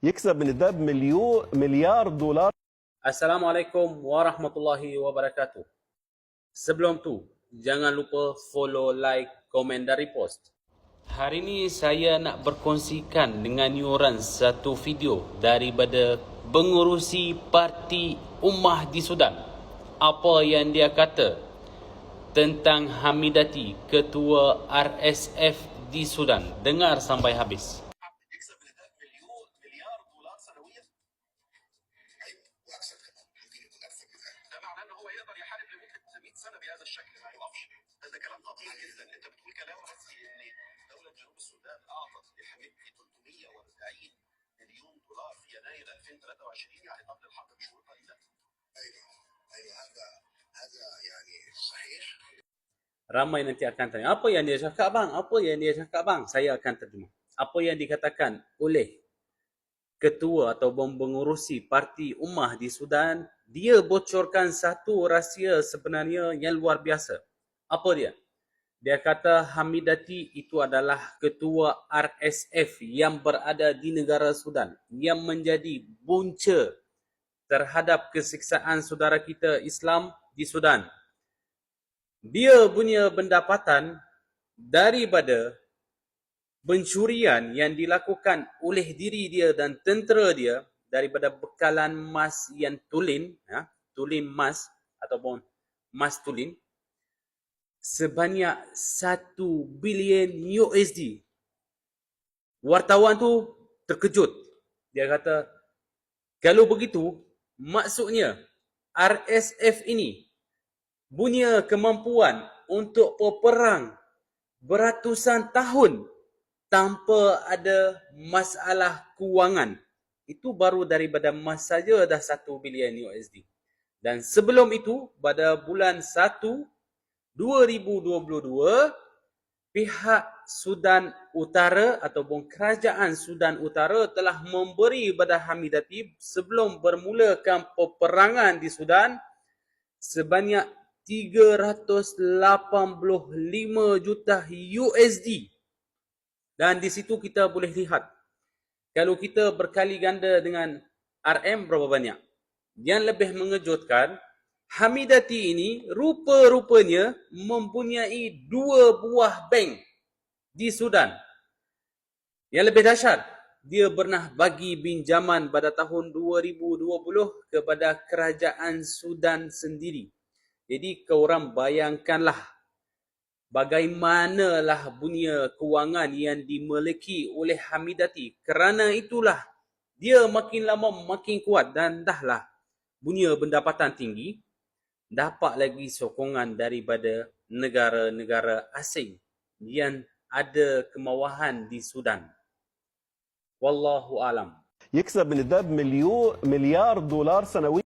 يكسب من الذهب مليار دولار. Assalamualaikum warahmatullahi wabarakatuh. Sebelum tu, jangan lupa follow, like, komen dan repost. Hari ini saya nak berkongsikan dengan yuran satu video daripada pengurusi Parti Ummah di Sudan. Apa yang dia kata tentang Hamidati, ketua RSF di Sudan. Dengar sampai habis. سنه بهذا الشكل ما يقفش. ده كلام خطير جدا. انت بتقول كلام بس ان دوله جنوب السودان اعطت لحميدتي 340 مليون دولار في يناير 2023 يعني قبل الحرب بشهور قليله. ايوه هذا يعني صحيح. Ramai nanti akan tanya, apa yang dia cakap bang? Apa yang dia cakap bang? Saya akan terjemah. Apa yang dikatakan oleh ketua atau pengurusi Parti Ummah di Sudan, dia bocorkan satu rahsia sebenarnya yang luar biasa. Apa dia? Dia kata Hamidati itu adalah ketua RSF yang berada di negara Sudan, yang menjadi punca terhadap kesiksaan saudara kita Islam di Sudan. Dia punya pendapatan daripada pencurian yang dilakukan oleh diri dia dan tentera dia daripada bekalan emas yang tulen, tulen emas ataupun emas tulen sebanyak 1 bilion USD. Wartawan tu terkejut. Dia kata, kalau begitu, maksudnya RSF ini punya kemampuan untuk berperang beratusan tahun tanpa ada masalah kewangan. Itu baru daripada emas saja dah 1 bilion USD. Dan sebelum itu, pada bulan 1, 2022, pihak Sudan Utara ataupun kerajaan Sudan Utara telah memberi kepada Hamidati sebelum bermulakan peperangan di Sudan sebanyak 385 juta USD. Dan di situ kita boleh lihat, kalau kita berkali ganda dengan RM berapa banyak. Yang lebih mengejutkan, Hamidati ini rupa-rupanya mempunyai 2 buah bank di Sudan. Yang lebih dahsyat, dia pernah bagi pinjaman pada tahun 2020 kepada kerajaan Sudan sendiri. Jadi korang bayangkanlah bagaimanalah punya kewangan yang dimiliki oleh Hamidati. Kerana itulah dia makin lama makin kuat dan dahlah punya pendapatan tinggi, dapat lagi sokongan daripada negara-negara asing yang ada kemawahan di Sudan. Wallahu alam. يكسب من الذهب مليار دولار سنويا.